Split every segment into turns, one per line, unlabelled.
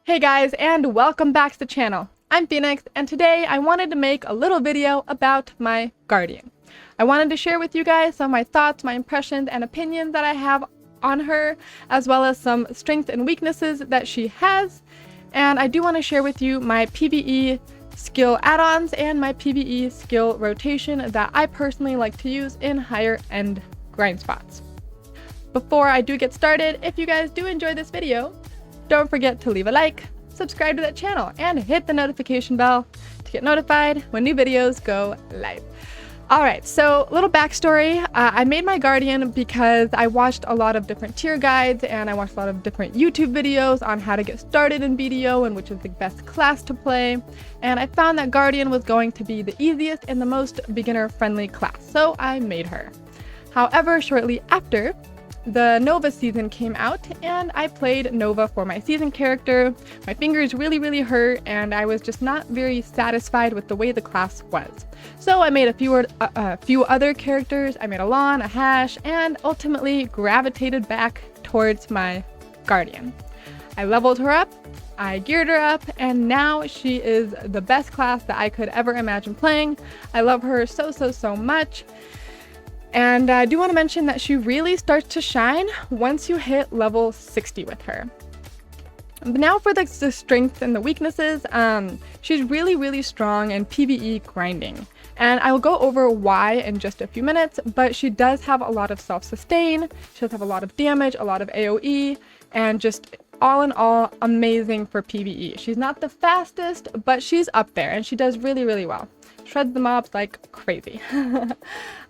Hey guys, and welcome back to the channel. I'm Phoenix, and today I wanted to make a little video about my Guardian. I wanted to share with you guys some of my thoughts, my impressions, and opinions that I have on her, as well as some strengths and weaknesses that she has. And I do want to share with you my PvE skill add-ons and my PvE skill rotation that I personally like to use in higher end grind spots. Before I do get started, if you guys do enjoy this video, don't forget to leave a like, subscribe to that channel, and hit the notification bell to get notified when new videos go live. Alright, so little backstory. I made my Guardian because I watched a lot of different tier guides and I watched a lot of different YouTube videos on how to get started in BDO and which is the best class to play. And I found that Guardian was going to be the easiest and the most beginner-friendly class, so I made her. However, shortly after, the Nova season came out and I played Nova for my season character. My fingers really hurt and I was just not very satisfied with the way the class was. So I made a few other characters. I made a Lawn, a Hash, and ultimately gravitated back towards my Guardian. I leveled her up, I geared her up, and now she is the best class that I could ever imagine playing. I love her so much. And I do want to mention that she really starts to shine once you hit level 60 with her. But now for the strengths and the weaknesses, she's really strong in PvE grinding. And I will go over why in just a few minutes, but she does have a lot of self-sustain, she does have a lot of damage, a lot of AoE, and just all in all, amazing for PvE. She's not the fastest, but she's up there, and she does really well. Shreds the mobs like crazy.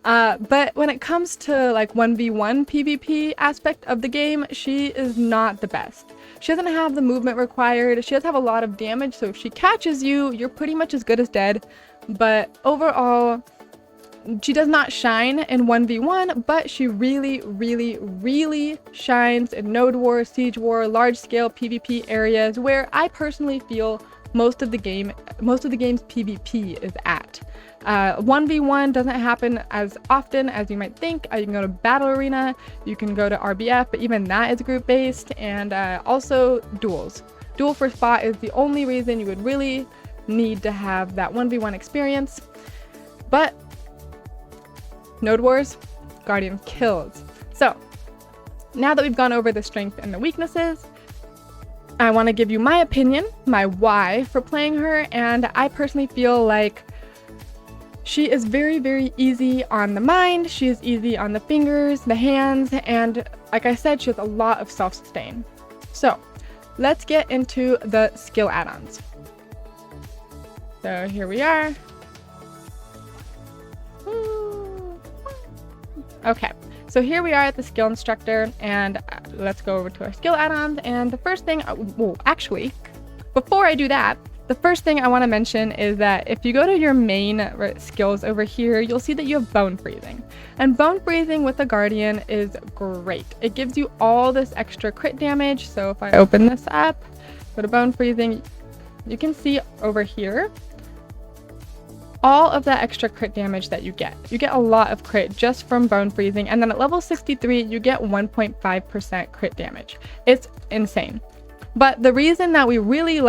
But when it comes to like 1v1 PvP aspect of the game, she is not the best. She doesn't have the movement required. She does have a lot of damage, so if she catches you, you're pretty much as good as dead. But overall, she does not shine in 1v1, but she really shines in Node War, Siege War, large-scale PvP areas where I personally feel most of the game's PvP is at. 1v1 doesn't happen as often as you might think. You can go to Battle Arena, you can go to RBF, but even that is group-based, and also duels. Duel for spot is the only reason you would really need to have that 1v1 experience. But Node Wars, Guardian kills. So now that we've gone over the strengths and the weaknesses, I want to give you my opinion, my why for playing her, and I personally feel like she is very easy on the mind, she is easy on the fingers, the hands, and like I said, she has a lot of self-sustain. So let's get into the skill add-ons. So here we are. Okay, so here we are at the skill instructor, and let's go over to our skill add-ons. And the first thing, well, actually, before I do that, the first thing I want to mention is that if you go to your main skills over here, you'll see that you have Bone Freezing. And Bone Freezing with the Guardian is great. It gives you all this extra crit damage. So if I open this up, go to Bone Freezing, you can see over here all of that extra crit damage that you get. You get a lot of crit just from Bone Freezing, and then at level 63, you get 1.5% crit damage. It's insane. But the reason that we really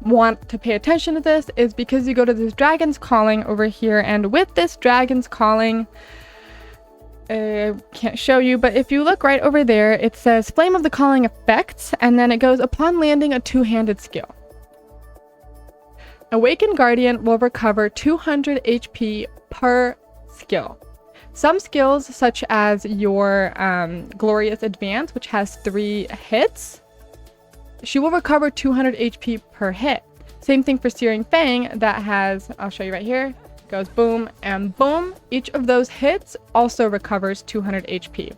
want to pay attention to this is because you go to this Dragon's Calling over here, and with this Dragon's Calling, I can't show you, but if you look right over there, it says Flame of the Calling effects, and then it goes upon landing a two-handed skill. Awakened Guardian will recover 200 HP per skill. Some skills, such as your Glorious Advance, which has 3 hits, she will recover 200 HP per hit. Same thing for Searing Fang, that has, I'll show you right here, goes boom and boom. Each of those hits also recovers 200 HP.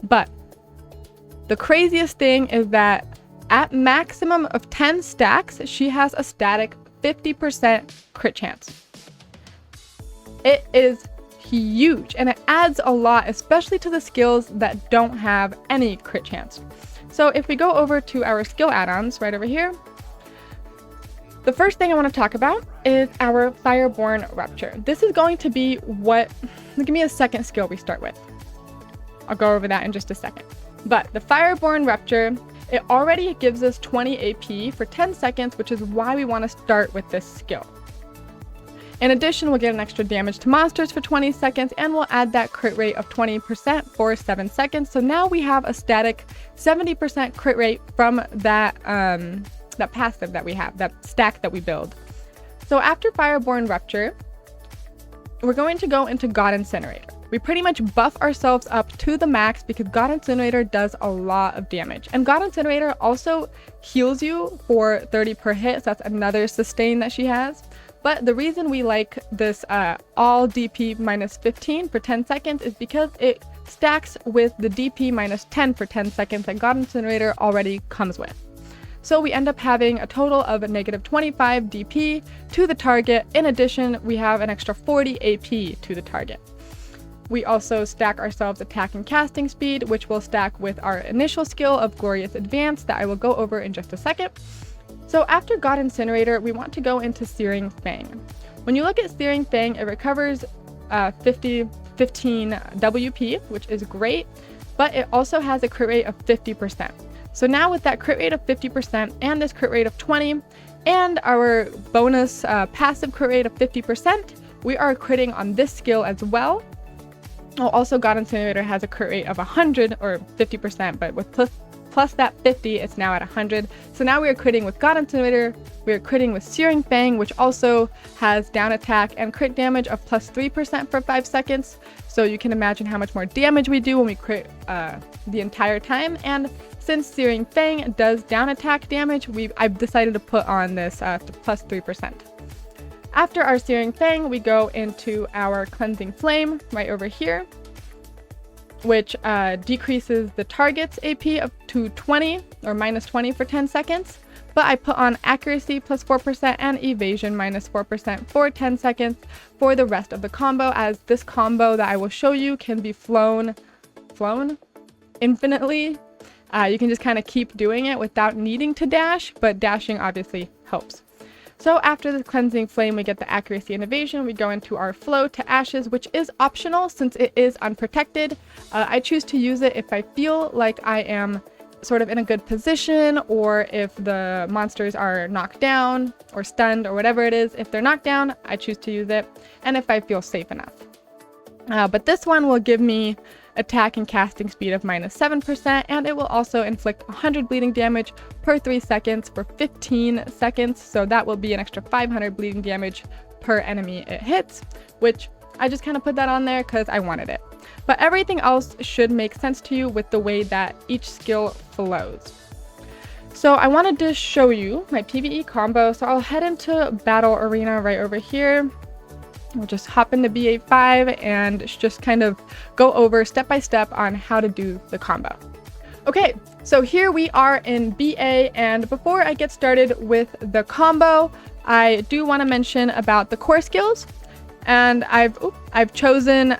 But the craziest thing is that at maximum of 10 stacks, she has a static 50% crit chance. It is huge, and it adds a lot, especially to the skills that don't have any crit chance. So if we go over to our skill add-ons right over here, the first thing I want to talk about is our Fireborn Rupture. This is going to be give me a second skill we start with. I'll go over that in just a second. But the Fireborn Rupture it already gives us 20 AP for 10 seconds, which is why we want to start with this skill. In addition, we'll get an extra damage to monsters for 20 seconds, and we'll add that crit rate of 20% for 7 seconds. So now we have a static 70% crit rate from that, that passive that we have, that stack that we build. So after Fireborn Rupture, we're going to go into God Incinerator. We pretty much buff ourselves up to the max because God Incinerator does a lot of damage. And God Incinerator also heals you for 30 per hit, so that's another sustain that she has. But the reason we like this all DP minus 15 for 10 seconds is because it stacks with the DP minus 10 for 10 seconds that God Incinerator already comes with. So we end up having a total of a negative 25 DP to the target. In addition, we have an extra 40 AP to the target. We also stack ourselves attack and casting speed, which will stack with our initial skill of Glorious Advance that I will go over in just a second. So after God Incinerator, we want to go into Searing Fang. When you look at Searing Fang, it recovers 15 WP, which is great, but it also has a crit rate of 50%. So now with that crit rate of 50% and this crit rate of 20 and our bonus passive crit rate of 50%, we are critting on this skill as well. Oh, also God Incinerator has a crit rate of 100 or 50%, but with plus that 50, it's now at 100. So now we are critting with God Incinerator, we are critting with Searing Fang, which also has down attack and crit damage of plus 3% for 5 seconds. So you can imagine how much more damage we do when we crit the entire time. And since Searing Fang does down attack damage, I've decided to put on this plus 3%. After our Searing Fang, we go into our Cleansing Flame right over here, which decreases the target's AP up to 20 or minus 20 for 10 seconds. But I put on Accuracy plus 4% and Evasion minus 4% for 10 seconds for the rest of the combo, as this combo that I will show you can be flown infinitely. You can just kind of keep doing it without needing to dash, but dashing obviously helps. So after the Cleansing Flame, we get the Accuracy and Evasion. We go into our Flow to Ashes, which is optional since it is unprotected. I choose to use it if I feel like I am sort of in a good position, or if the monsters are knocked down or stunned or whatever it is. If they're knocked down, I choose to use it, and if I feel safe enough. But this one will give me attack and casting speed of minus 7%, and it will also inflict 100 bleeding damage per 3 seconds for 15 seconds, so that will be an extra 500 bleeding damage per enemy it hits, which I just kind of put that on there because I wanted it. But everything else should make sense to you with the way that each skill flows. So I wanted to show you my PvE combo, so I'll head into Battle Arena right over here. We'll just hop into BA5 and just kind of go over step by step on how to do the combo. Okay, so here we are in BA, and before I get started with the combo, I do want to mention about the core skills. And I've chosen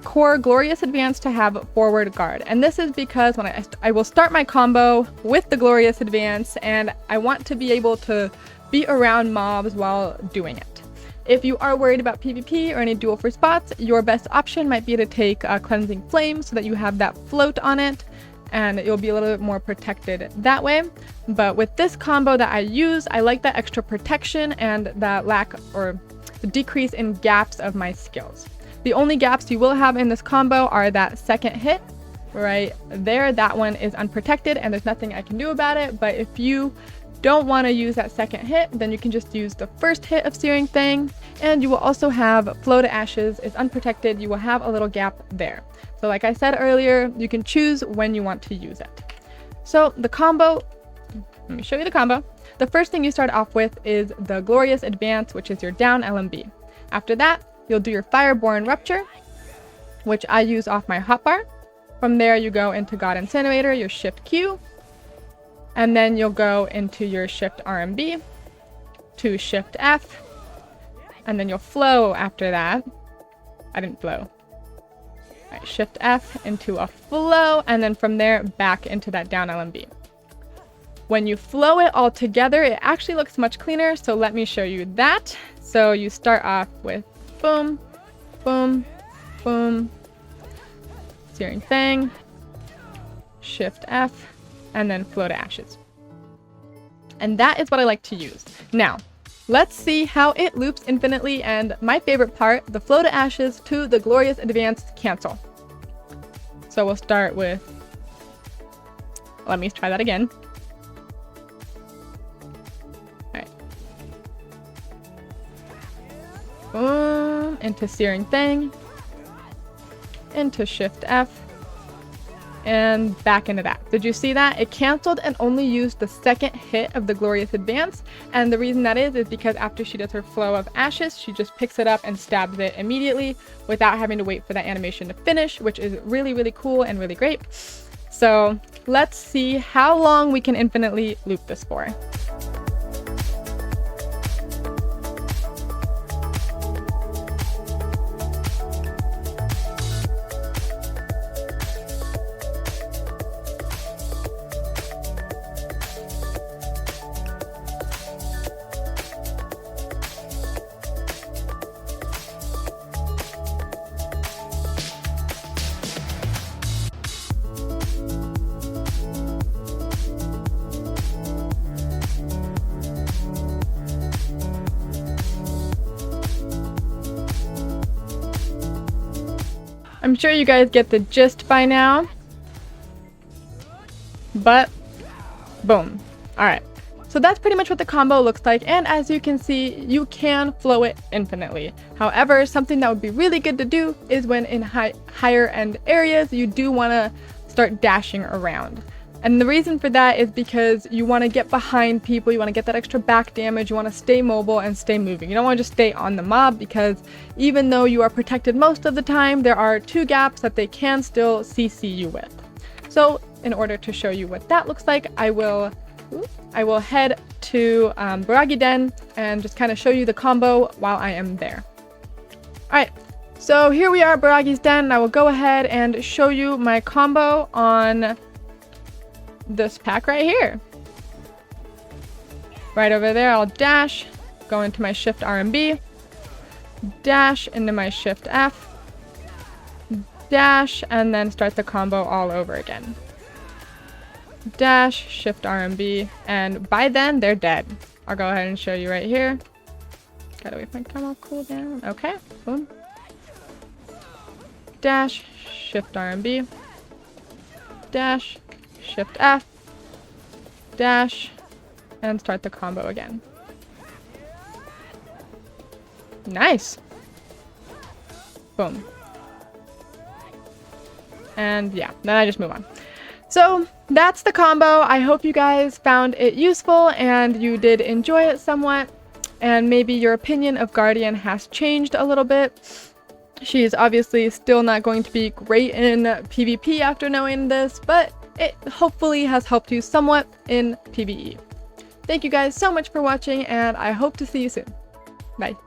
core Glorious Advance to have forward guard, and this is because when I will start my combo with the Glorious Advance, and I want to be able to be around mobs while doing it. If you are worried about PvP or any duel for spots, your best option might be to take Cleansing Flame so that you have that float on it, and you'll be a little bit more protected that way. But with this combo that I use, I like that extra protection and that lack or the decrease in gaps of my skills. The only gaps you will have in this combo are that second hit right there. That one is unprotected and there's nothing I can do about it. But if you don't want to use that second hit, then you can just use the first hit of Searing Fang, and you will also have Flow to Ashes is unprotected. You will have a little gap there. So like I said earlier, you can choose when you want to use it. So the combo, let me show you the combo. The first thing you start off with is the Glorious Advance, which is your down LMB. After that, you'll do your Fireborn Rupture, which I use off my hotbar. From there, you go into God Incinerator, your Shift Q, and then you'll go into your Shift RMB to Shift F, and then you'll flow after that. I didn't flow. All right, Shift F into a flow, and then from there, back into that down LMB. When you flow it all together, it actually looks much cleaner, so let me show you that. So you start off with boom, boom, boom, Searing Fang, Shift F, and then flow to ashes. And that is what I like to use. Now, let's see how it loops infinitely, and my favorite part, the flow to ashes to the glorious advance cancel. So we'll start with, let me try that again. Alright. Boom, into Searing Thing, into Shift F, and back into that. Did you see that? It canceled and only used the second hit of the glorious advance, and the reason that is because after she does her flow of ashes, she just picks it up and stabs it immediately without having to wait for that animation to finish, which is really, really cool and really great. So let's see how long we can infinitely loop this for. I'm sure you guys get the gist by now, but boom. Alright, so that's pretty much what the combo looks like, and as you can see, you can flow it infinitely. However, something that would be really good to do is when in higher end areas, you do want to start dashing around. And the reason for that is because you want to get behind people, you want to get that extra back damage, you want to stay mobile and stay moving. You don't want to just stay on the mob, because even though you are protected most of the time, there are 2 gaps that they can still CC you with. So in order to show you what that looks like, I will head to Baragi Den and just kind of show you the combo while I am there. Alright, so here we are at Baragi's Den, and I will go ahead and show you my combo on this pack right here. Right over there, I'll dash, go into my Shift R and B, dash into my Shift F, dash, and then start the combo all over again. Dash, Shift R and B, and by then they're dead. I'll go ahead and show you right here. Gotta wait for my camera to cool down. Okay, boom. Dash, Shift R and B, dash, Shift F, dash, and start the combo again. Nice. Boom. And yeah, then I just move on. So that's the combo. I hope you guys found it useful and you did enjoy it somewhat, and maybe your opinion of Guardian has changed a little bit. She is obviously still not going to be great in PvP after knowing this, but it hopefully has helped you somewhat in PvE. Thank you guys so much for watching, and I hope to see you soon. Bye.